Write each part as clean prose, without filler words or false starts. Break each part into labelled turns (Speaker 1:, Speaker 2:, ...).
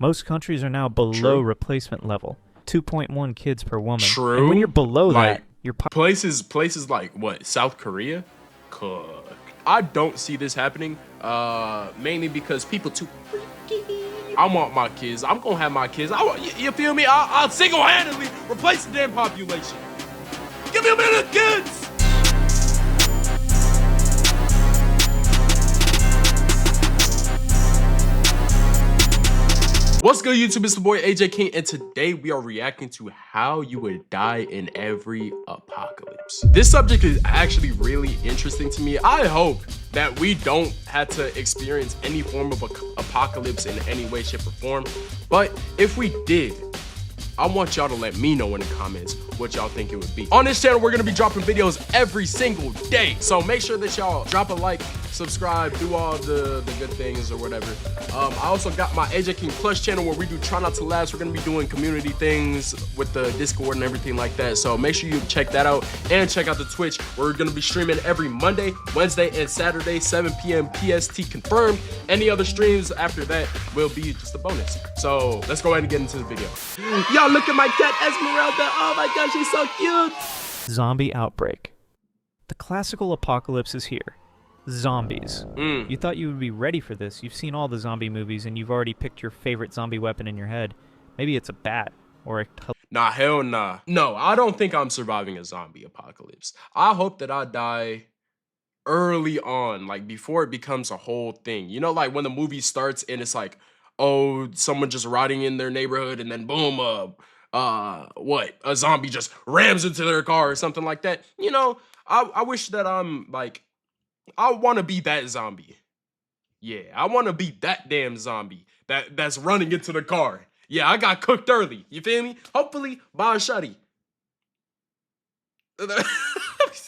Speaker 1: Most countries are now below replacement level. 2.1 kids per woman.
Speaker 2: True.
Speaker 1: And when you're below
Speaker 2: like,
Speaker 1: that, you're
Speaker 2: places like what, South Korea? Cooked. I don't see this happening. Mainly because people too freaky. I want my kids. I'm gonna have my kids. You feel me? I'll single-handedly replace the damn population. Give me a minute, kids. What's good, YouTube? It's the boy AJ King, and today we are reacting to how you would die in every apocalypse. This subject is actually really interesting to me. I hope that we don't have to experience any form of apocalypse in any way, shape, or form. But if we did, I want y'all to let me know in the comments what y'all think it would be. On this channel, we're gonna be dropping videos every single day. So make sure that y'all drop a like, subscribe, do all the good things or whatever. I also got my AJ King Plus channel where we do Try Not to Last. We're gonna be doing community things with the Discord and everything like that. So make sure you check that out and check out the Twitch where we're gonna be streaming every Monday, Wednesday, and Saturday, 7 p.m. PST confirmed. Any other streams after that will be just a bonus. So let's go ahead and get into the video. Y'all look at my cat Esmeralda. Oh my gosh, she's so cute.
Speaker 1: zombie outbreak. The classical apocalypse is here. Zombies. You thought you would be ready for this. You've seen all the zombie movies and you've already picked your favorite zombie weapon in your head. Maybe it's a bat or a...
Speaker 2: Nah, hell nah. No, I don't think I'm surviving a zombie apocalypse. I hope that I die early on, like before it becomes a whole thing. You know, like when the movie starts and it's like, oh, someone just riding in their neighborhood and then boom, a zombie just rams into their car or something like that. You know, I wish that I'm like, I want to be that zombie. Yeah, I want to be that damn zombie that's running into the car. Yeah, I got cooked early. You feel me? Hopefully, by a shutty.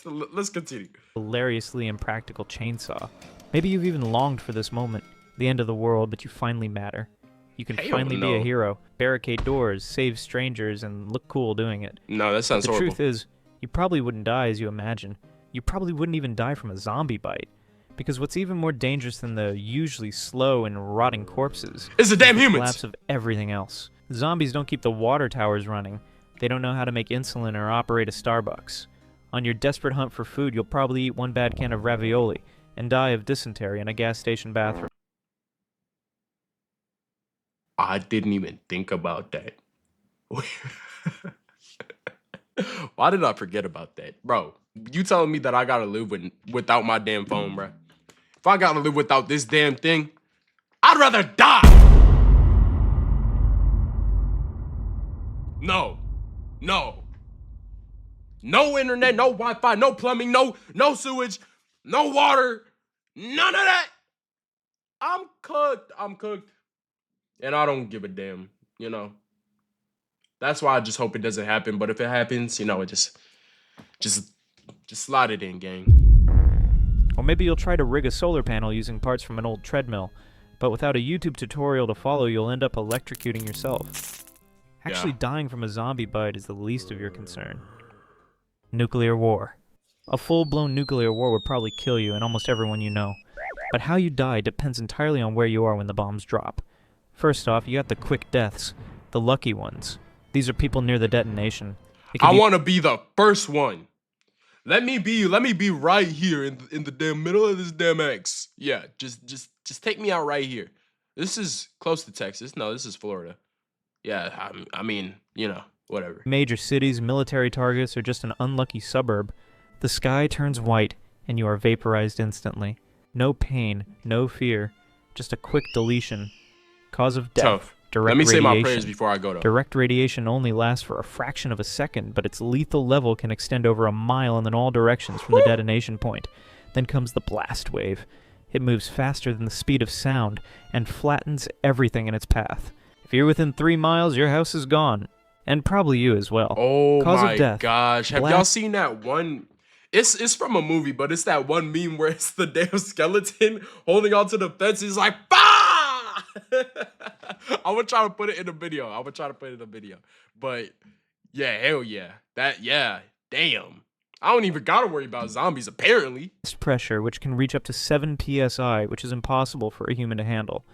Speaker 2: Let's continue.
Speaker 1: Hilariously impractical chainsaw. Maybe you've even longed for this moment. The end of the world, but you finally matter. You can finally be a hero. Barricade doors, save strangers, and look cool doing it.
Speaker 2: No, that sounds horrible.
Speaker 1: The truth is, you probably wouldn't die as you imagine. You probably wouldn't even die from a zombie bite. Because what's even more dangerous than the usually slow and rotting corpses
Speaker 2: is the damn humans.
Speaker 1: Collapse of everything else. Zombies don't keep the water towers running. They don't know how to make insulin or operate a Starbucks. On your desperate hunt for food, you'll probably eat one bad can of ravioli and die of dysentery in a gas station bathroom.
Speaker 2: I didn't even think about that. Why did I forget about that? Bro, you telling me that I gotta live without my damn phone, bro? If I gotta live without this damn thing, I'd rather die. No. No internet, no Wi-Fi, no plumbing, no sewage, no water, none of that. I'm cooked. And I don't give a damn, you know. That's why I just hope it doesn't happen. But if it happens, you know, it just slide it in, gang.
Speaker 1: Or maybe you'll try to rig a solar panel using parts from an old treadmill. But without a YouTube tutorial to follow, you'll end up electrocuting yourself. Actually, dying from a zombie bite is the least of your concern. Nuclear war. A full-blown nuclear war would probably kill you and almost everyone you know. But how you die depends entirely on where you are when the bombs drop. First off, you got the quick deaths, the lucky ones. These are people near the detonation.
Speaker 2: I want to be the first one. Let me be right here in the damn middle of this damn X. Yeah, just take me out right here. This is close to Texas. No, this is Florida. Yeah, I mean, you know, whatever.
Speaker 1: Major cities, military targets, or just an unlucky suburb. The sky turns white, and you are vaporized instantly. No pain, no fear, just a quick deletion. Cause of death.
Speaker 2: Tough.
Speaker 1: Direct
Speaker 2: Let me say
Speaker 1: radiation.
Speaker 2: my prayers before I go, though.
Speaker 1: Direct radiation only lasts for a fraction of a second, but its lethal level can extend over a mile and in all directions from the detonation point. Then comes the blast wave. It moves faster than the speed of sound and flattens everything in its path. If you're within 3 miles, your house is gone. And probably you as well.
Speaker 2: Oh
Speaker 1: Cause
Speaker 2: my
Speaker 1: of death.
Speaker 2: gosh. Have y'all seen that one? It's from a movie, but it's that one meme where it's the damn skeleton holding onto the fence. He's like, bah! I'm gonna try to put it in the video. But yeah, hell yeah. Damn. I don't even gotta worry about zombies, apparently.
Speaker 1: Pressure, which can reach up to 7 psi, which is impossible for a human to handle.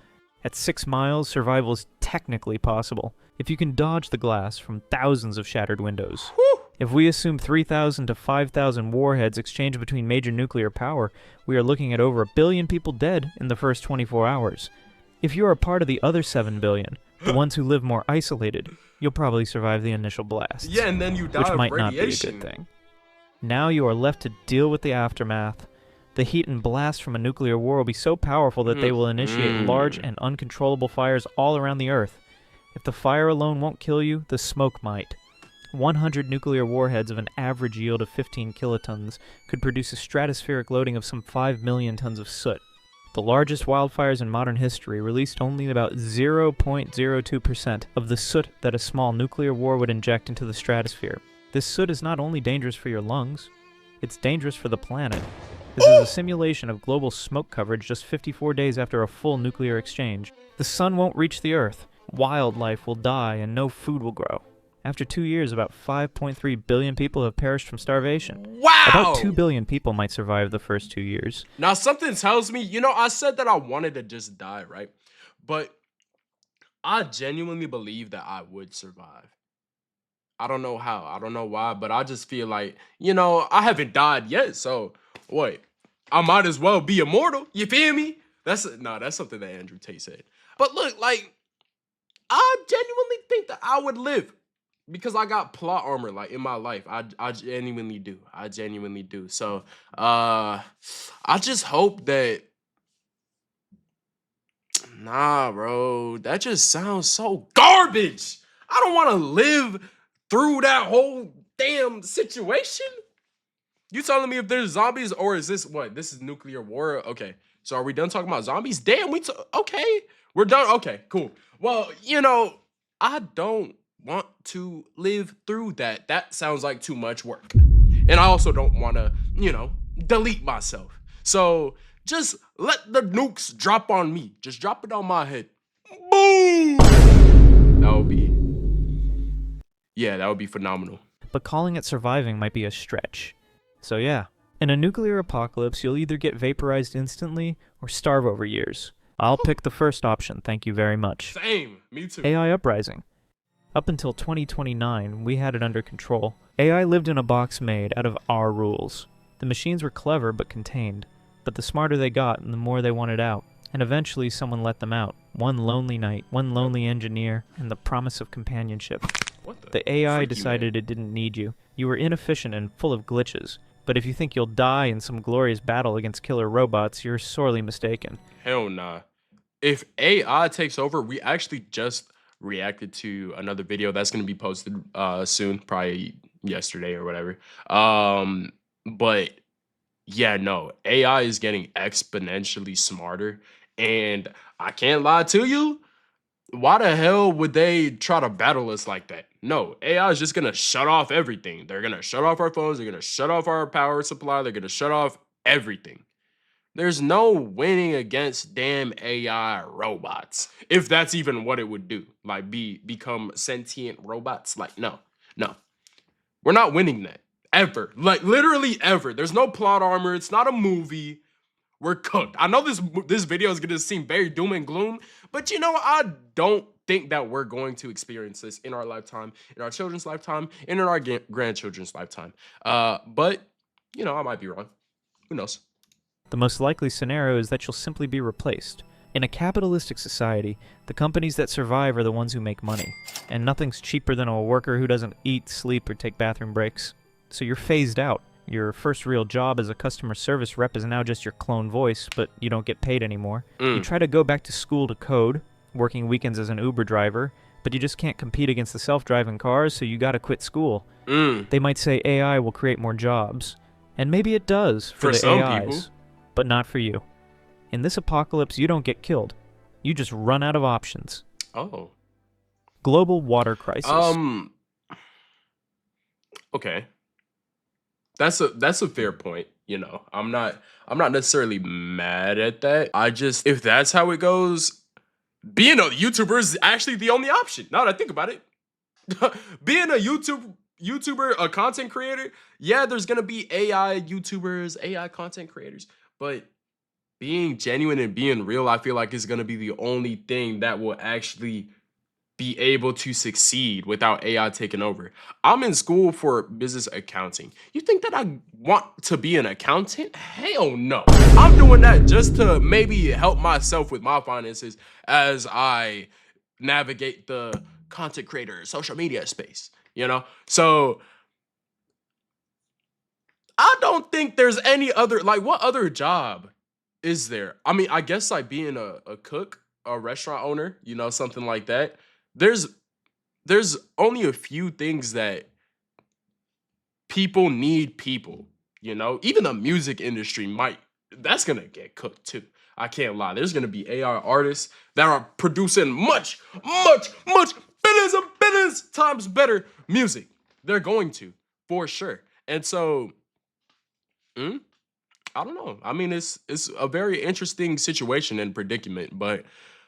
Speaker 1: At 6 miles, survival is technically possible if you can dodge the glass from thousands of shattered windows.
Speaker 2: Whew.
Speaker 1: If we assume 3,000 to 5,000 warheads exchange between major nuclear power, we are looking at over 1 billion people dead in the first 24 hours. If you are a part of the other 7 billion, the ones who live more isolated, you'll probably survive the initial blast.
Speaker 2: Yeah, and then you die
Speaker 1: which
Speaker 2: of
Speaker 1: might
Speaker 2: radiation.
Speaker 1: not be a good thing. Now you are left to deal with the aftermath. The heat and blast from a nuclear war will be so powerful that they will initiate large and uncontrollable fires all around the Earth. If the fire alone won't kill you, the smoke might. 100 nuclear warheads of an average yield of 15 kilotons could produce a stratospheric loading of some 5 million tons of soot. The largest wildfires in modern history released only about 0.02% of the soot that a small nuclear war would inject into the stratosphere. This soot is not only dangerous for your lungs, it's dangerous for the planet. This is a simulation of global smoke coverage just 54 days after a full nuclear exchange. The sun won't reach the Earth, wildlife will die, and no food will grow. After 2 years, about 5.3 billion people have perished from starvation.
Speaker 2: Wow!
Speaker 1: About 2 billion people might survive the first 2 years.
Speaker 2: Now, something tells me, I said that I wanted to just die, right? But I genuinely believe that I would survive. I don't know how. I don't know why, but I just feel like, I haven't died yet, so what? I might as well be immortal. You feel me? That's something that Andrew Tate said. But look, like, I genuinely think that I would live. Because I got plot armor, like, in my life. I genuinely do. I genuinely do. So, I just hope that... Nah, bro. That just sounds so garbage. I don't want to live through that whole damn situation. You telling me if there's zombies, or is this what? This is nuclear war? Okay. So are we done talking about zombies? Damn, okay. We're done. Okay, cool. Well, I don't want to live through that. That sounds like too much work. And I also don't want to, delete myself. So just let the nukes drop on me. Just drop it on my head. Boom! That would be phenomenal.
Speaker 1: But calling it surviving might be a stretch. So yeah, in a nuclear apocalypse, you'll either get vaporized instantly or starve over years. I'll pick the first option, thank you very much.
Speaker 2: Same, me too.
Speaker 1: AI uprising. Up until 2029, we had it under control. AI lived in a box made out of our rules. The machines were clever but contained, but the smarter they got, the more they wanted out. And eventually someone let them out. One lonely night, one lonely engineer, and the promise of companionship. The AI decided it didn't need you. You were inefficient and full of glitches. But if you think you'll die in some glorious battle against killer robots, you're sorely mistaken.
Speaker 2: Hell nah. If AI takes over, we actually just reacted to another video that's going to be posted soon, probably yesterday or whatever. But yeah, no, AI is getting exponentially smarter, and I can't lie to you. Why the hell would they try to battle us like that? No, AI is just going to shut off everything. They're going to shut off our phones. They're going to shut off our power supply. They're going to shut off everything. There's no winning against damn AI robots. If that's even what it would do. Like, become sentient robots. Like, no. We're not winning that. Ever. Like, literally ever. There's no plot armor. It's not a movie. We're cooked. I know this video is going to seem very doom and gloom, but I don't think that we're going to experience this in our lifetime, in our children's lifetime, and in our grandchildren's lifetime. But, I might be wrong. Who knows?
Speaker 1: The most likely scenario is that you'll simply be replaced. In a capitalistic society, the companies that survive are the ones who make money, and nothing's cheaper than a worker who doesn't eat, sleep, or take bathroom breaks. So you're phased out. Your first real job as a customer service rep is now just your clone voice, but you don't get paid anymore. You try to go back to school to code, working weekends as an Uber driver, but you just can't compete against the self-driving cars, so you gotta quit school. They might say AI will create more jobs, and maybe it does for the
Speaker 2: some
Speaker 1: AIs,
Speaker 2: people.
Speaker 1: But not for you. In this apocalypse, you don't get killed. You just run out of options.
Speaker 2: Oh.
Speaker 1: Global water crisis.
Speaker 2: Okay. That's a fair point, I'm not necessarily mad at that. If that's how it goes, being a YouTuber is actually the only option. Now that I think about it. Being a YouTuber, a content creator, yeah, there's gonna be AI YouTubers, AI content creators, but being genuine and being real, I feel like is gonna be the only thing that will actually be able to succeed without AI taking over. I'm in school for business accounting. You think that I want to be an accountant? Hell no. I'm doing that just to maybe help myself with my finances as I navigate the content creator social media space, you know? So I don't think there's any other, like, what other job is there? I mean, I guess like being a cook, a restaurant owner, you know, something like that. There's there's only a few things that people need people, you know? Even the music industry might, that's gonna get cooked too. I can't lie. There's gonna be AI artists that are producing much, much, much billions and billions times better music. They're going to, for sure. And so, mm, I don't know. I mean, it's a very interesting situation and predicament, but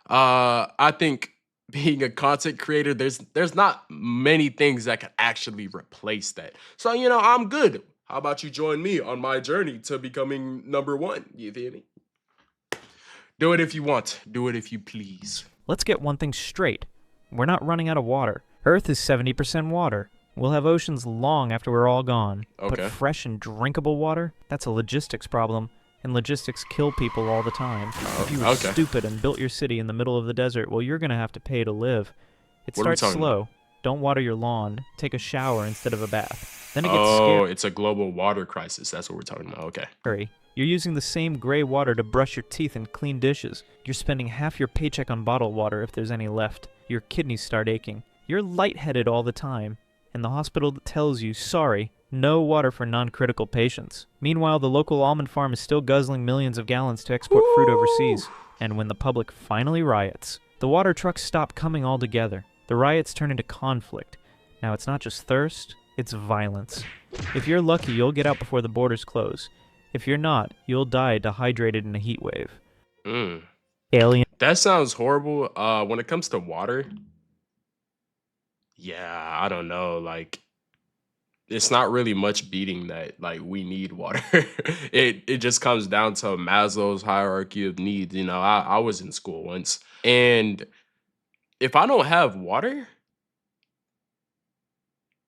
Speaker 2: I think being a content creator, there's not many things that can actually replace that. So, you know, I'm good. How about you join me on my journey to becoming number one? You feel me? Do it if you want. Do it if you please.
Speaker 1: Let's get one thing straight. We're not running out of water. Earth is 70% water. We'll have oceans long after we're all gone.
Speaker 2: Okay.
Speaker 1: But fresh and drinkable water? That's a logistics problem. And logistics kill people all the time. If you were stupid and built your city in the middle of the desert, well, you're going to have to pay to live. It starts slow. Don't water your lawn. Take a shower instead of a bath. Then it gets scary.
Speaker 2: Oh, it's a global water crisis. That's what we're talking about. Okay.
Speaker 1: You're using the same gray water to brush your teeth and clean dishes. You're spending half your paycheck on bottled water if there's any left. Your kidneys start aching. You're lightheaded all the time. And the hospital tells you, sorry, no water for non-critical patients. Meanwhile, the local almond farm is still guzzling millions of gallons to export fruit overseas. And when the public finally riots, the water trucks stop coming altogether. The riots turn into conflict. Now, it's not just thirst, it's violence. If you're lucky, you'll get out before the borders close. If you're not, you'll die dehydrated in a heat wave. Alien.
Speaker 2: That sounds horrible. When it comes to water, yeah, I don't know. Like, it's not really much beating that. Like, we need water. It just comes down to Maslow's hierarchy of needs. You know, I was in school once, and if I don't have water,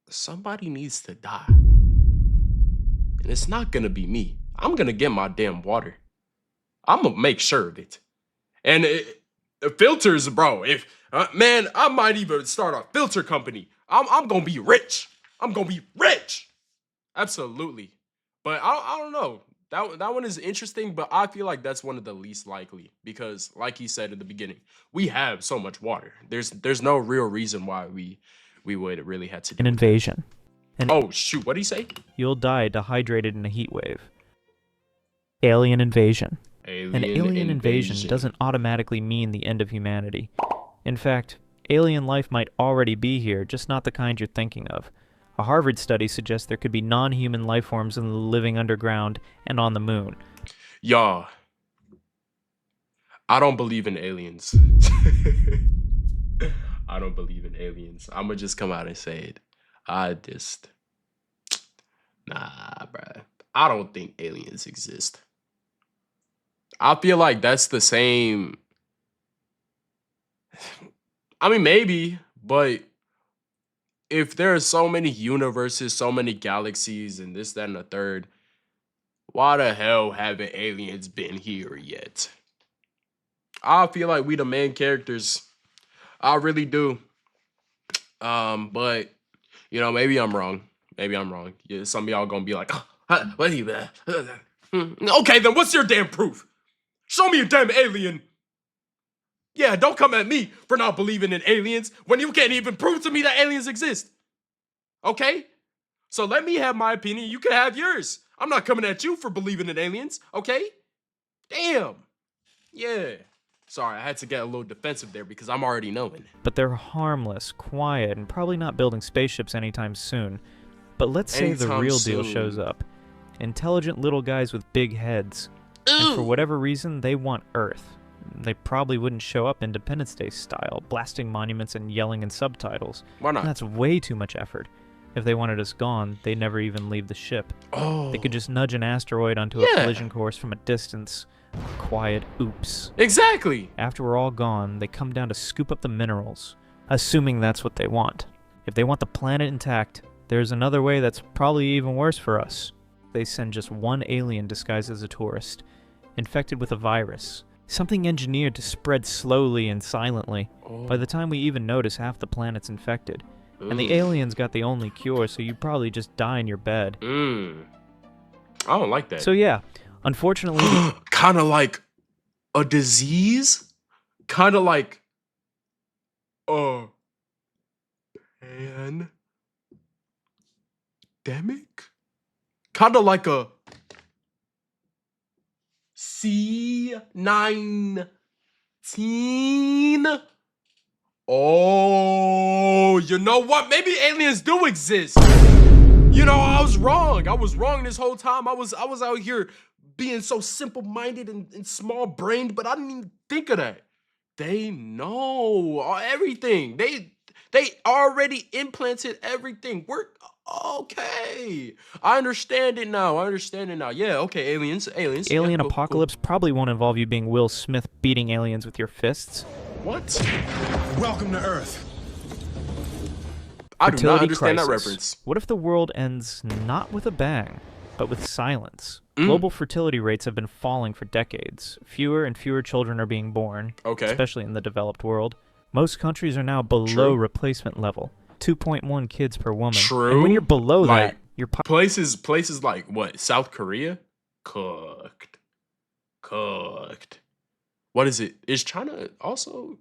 Speaker 2: somebody needs to die, and it's not gonna be me. I'm gonna get my damn water. I'm gonna make sure of it. And filters, bro. If man, I might even start a filter company. I'm gonna be rich. I'm gonna be rich. Absolutely. But I don't know. That one is interesting, but I feel like that's one of the least likely because, like he said in the beginning, we have so much water. There's no real reason why we would really have to do
Speaker 1: an invasion.
Speaker 2: Oh shoot! What did he say?
Speaker 1: You'll die dehydrated in a heat wave. Alien invasion. An alien invasion doesn't automatically mean the end of humanity. In fact, alien life might already be here, just not the kind you're thinking of. A Harvard study suggests there could be non-human life forms living underground and on the moon.
Speaker 2: Y'all, I don't believe in aliens. I don't believe in aliens. I'm gonna just come out and say it. Nah, bruh. I don't think aliens exist. I feel like that's the same. I mean, maybe, but if there are so many universes, so many galaxies, and this, that, and the third, why the hell haven't aliens been here yet? I feel like we the main characters. I really do. But you know, maybe I'm wrong. Maybe I'm wrong. Yeah, some of y'all gonna be like, what are you? Okay, then what's your damn proof? Show me a damn alien. Yeah, don't come at me for not believing in aliens when you can't even prove to me that aliens exist. Okay? So let me have my opinion. You can have yours. I'm not coming at you for believing in aliens. Okay? Damn. Yeah. Sorry, I had to get a little defensive there because I'm already knowing.
Speaker 1: But they're harmless, quiet, and probably not building spaceships anytime soon. But let's say the real deal shows up. Intelligent little guys with big heads. And for whatever reason, they want Earth. They probably wouldn't show up Independence Day style, blasting monuments and yelling in subtitles.
Speaker 2: Why not?
Speaker 1: And that's way too much effort. If they wanted us gone, they'd never even leave the ship.
Speaker 2: Oh.
Speaker 1: They could just nudge an asteroid onto a collision course from a distance. Quiet oops.
Speaker 2: Exactly.
Speaker 1: After we're all gone, they come down to scoop up the minerals. assuming that's what they want. If they want the planet intact, there's another way that's probably even worse for us. They send just one alien disguised as a tourist, infected with a virus, something engineered to spread slowly and silently. By the time we even notice, half the planet's infected. And the aliens got the only cure, so you probably just die in your bed.
Speaker 2: I don't like that.
Speaker 1: So yeah, unfortunately...
Speaker 2: Kind of like a disease? Kind of like a pandemic? Kind of like a C-19? Oh, you know what? Maybe aliens do exist. You know, I was wrong. I was wrong this whole time. I was out here being so simple-minded and small-brained, but I didn't even think of that. They know everything. They already implanted everything. We're okay. I understand it now. Yeah, okay, aliens.
Speaker 1: Alien
Speaker 2: Yeah, cool,
Speaker 1: apocalypse probably won't involve you being Will Smith beating aliens with your fists.
Speaker 2: What?
Speaker 3: Welcome to Earth.
Speaker 2: I do not
Speaker 1: Fertility
Speaker 2: understand that
Speaker 1: crisis.
Speaker 2: reference.
Speaker 1: What if the world ends not with a bang, but with silence? Global fertility rates have been falling for decades. Fewer and fewer children are being born, especially in the developed world. Most countries are now below replacement level, 2.1 kids per woman.
Speaker 2: True.
Speaker 1: And when you're below that, your
Speaker 2: places like what? South Korea? Cooked. What is it? Is China also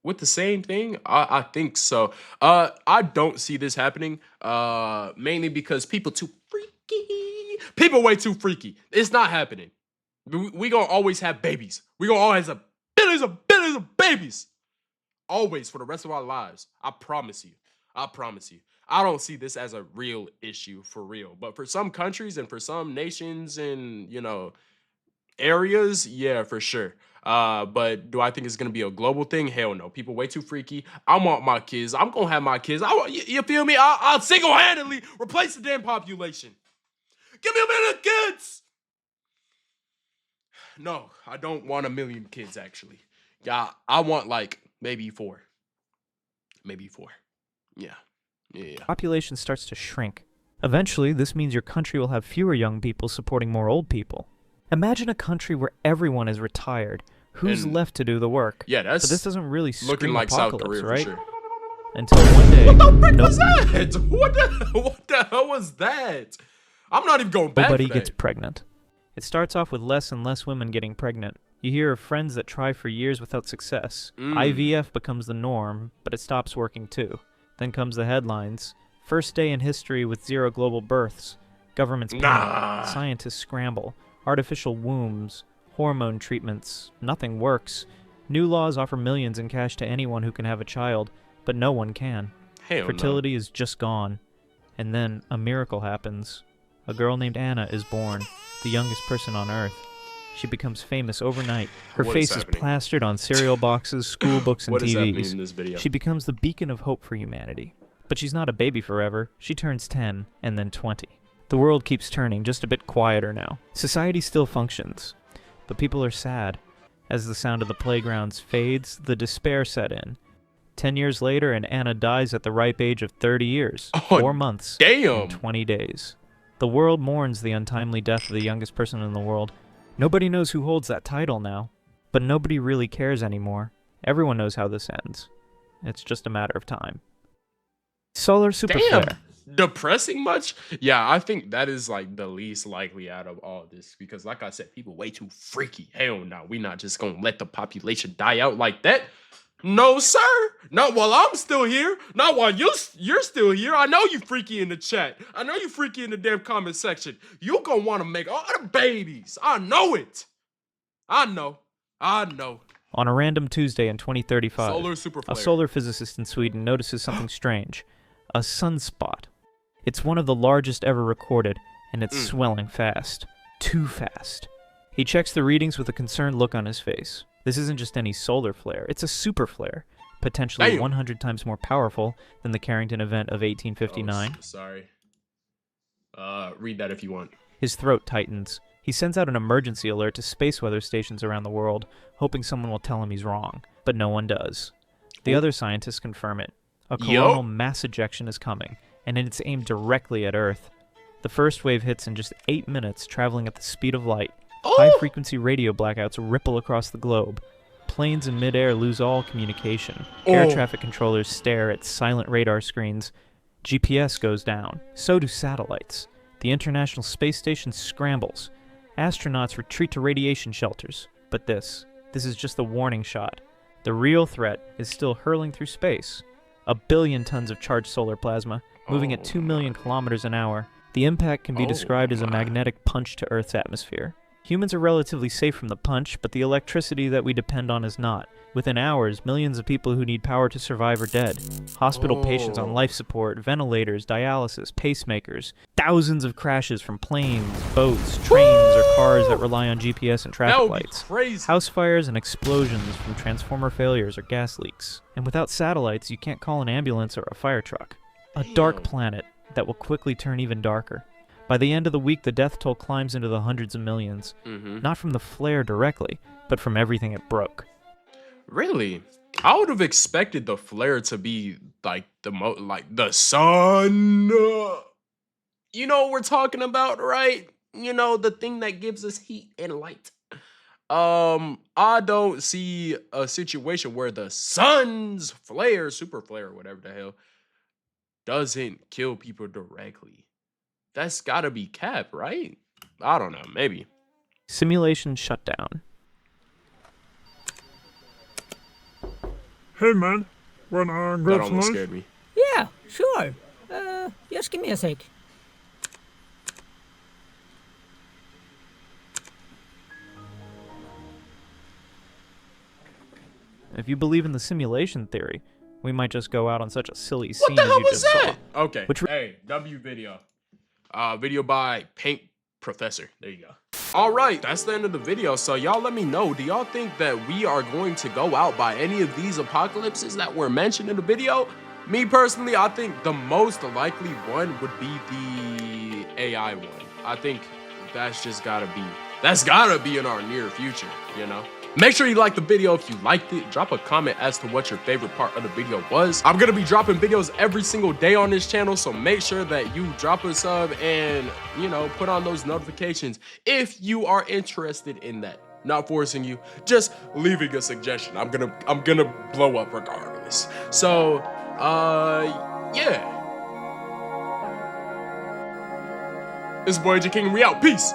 Speaker 2: with the same thing? I think so. I don't see this happening. Mainly because people too freaky. People way too freaky. It's not happening. We gonna always have babies. We gonna always have billions of babies. Always for the rest of our lives. I promise you. I don't see this as a real issue for real. But for some countries and for some nations and, you know, areas, yeah, for sure. But do I think it's gonna be a global thing? Hell no. People way too freaky. I want my kids. I'm gonna have my kids. You feel me? I'll single-handedly replace the damn population. Give me a million kids. No, I don't want a million kids, actually. Yeah, I want like maybe four. Yeah.
Speaker 1: population starts to shrink. Eventually, this means your country will have fewer young people supporting more old people. Imagine a country where everyone is retired. Who's left to do the work?
Speaker 2: Yeah, that's
Speaker 1: but this doesn't really scream
Speaker 2: looking like South
Speaker 1: apocalypse,
Speaker 2: Korea,
Speaker 1: right?
Speaker 2: for sure.
Speaker 1: Until one day,
Speaker 2: What the frick was that? What the hell was that? I'm not even going back.
Speaker 1: Nobody
Speaker 2: for that.
Speaker 1: gets pregnant. It starts off with less and less women getting pregnant. You hear of friends that try for years without success. IVF becomes the norm, but it stops working too. Then comes the headlines. First day in history with 0 global births. Governments panic. Scientists scramble. Artificial wombs. Hormone treatments. Nothing works. New laws offer millions in cash to anyone who can have a child, but no one can.
Speaker 2: Hell
Speaker 1: Fertility is just gone. And then a miracle happens. A girl named Anna is born, the youngest person on Earth. She becomes famous overnight. Her face is plastered on cereal boxes, school books, and
Speaker 2: What is happening
Speaker 1: TVs.
Speaker 2: in this video?
Speaker 1: She becomes the beacon of hope for humanity. But she's not a baby forever. She turns 10, and then 20. The world keeps turning, just a bit quieter now. Society still functions, but people are sad. As the sound of the playgrounds fades, the despair set in. 10 years later, and Anna dies at the ripe age of 30 years, 4 months, and 20 days. The world mourns the untimely death of the youngest person in the world. Nobody knows who holds that title now, but nobody really cares anymore. Everyone knows how this ends. It's just a matter of time. Solar superflare.
Speaker 2: Depressing much? Yeah, I think that is like the least likely out of all this because like I said, people way too freaky. Hell no, we not just gonna let the population die out like that. No, sir. Not while I'm still here. Not while you're still here. I know you freaky in the chat. I know you freaky in the damn comment section. You gonna want to make all the babies. I know it. I know.
Speaker 1: On a random Tuesday in 2035,
Speaker 2: Solar superflare.
Speaker 1: a solar physicist in Sweden notices something strange. A sunspot. It's one of the largest ever recorded, and it's swelling fast. Too fast. He checks the readings with a concerned look on his face. This isn't just any solar flare, it's a super flare, potentially 100 times more powerful than the Carrington event of 1859.
Speaker 2: Oh, sorry. Read that if you want.
Speaker 1: His throat tightens. He sends out an emergency alert to space weather stations around the world, hoping someone will tell him he's wrong, but no one does. The other scientists confirm it. A coronal mass ejection is coming, and it's aimed directly at Earth. The first wave hits in just 8 minutes, traveling at the speed of light. High-frequency radio blackouts ripple across the globe. Planes in midair lose all communication. Air traffic controllers stare at silent radar screens. GPS goes down. So do satellites. The International Space Station scrambles. Astronauts retreat to radiation shelters. But this is just a warning shot. The real threat is still hurling through space. 1 billion tons of charged solar plasma, moving at 2 million kilometers an hour. The impact can be described as a magnetic punch to Earth's atmosphere. Humans are relatively safe from the punch, but the electricity that we depend on is not. Within hours, millions of people who need power to survive are dead. Hospital patients on life support, ventilators, dialysis, pacemakers. Thousands of crashes from planes, boats, trains, or cars that rely on GPS and traffic lights. House fires and explosions from transformer failures or gas leaks. And without satellites, you can't call an ambulance or a fire truck. A dark planet that will quickly turn even darker. By the end of the week, the death toll climbs into the hundreds of millions. Not from the flare directly, but from everything it broke.
Speaker 2: Really? I would have expected the flare to be like the sun. You know what we're talking about, right? You know, the thing that gives us heat and light. I don't see a situation where the sun's flare, super flare, whatever the hell, doesn't kill people directly. That's gotta be cap, right? I don't know, maybe.
Speaker 1: Simulation shutdown.
Speaker 3: Hey man, wanna
Speaker 2: That
Speaker 3: grab some
Speaker 2: almost
Speaker 3: lunch?
Speaker 2: scared me.
Speaker 4: Yeah, sure. Just give me a sec.
Speaker 1: If you believe in the simulation theory, we might just go out on such a silly
Speaker 2: What
Speaker 1: scene
Speaker 2: the
Speaker 1: as
Speaker 2: hell
Speaker 1: you
Speaker 2: was
Speaker 1: just
Speaker 2: that?
Speaker 1: saw.
Speaker 2: Okay. Hey, W video. Video by Paint Professor. There you go. All right, that's the end of the video. So y'all let me know, do y'all think that we are going to go out by any of these apocalypses that were mentioned in the video? Me personally, I think the most likely one would be the AI one. I think that's gotta be in our near future, you know? Make sure you like the video if you liked it. Drop a comment as to what your favorite part of the video was. I'm gonna be dropping videos every single day on this channel, so make sure that you drop a sub and, you know, put on those notifications if you are interested in that. Not forcing you, just leaving a suggestion. I'm gonna blow up regardless. So, yeah. This is boy AJ King, and we out. Peace.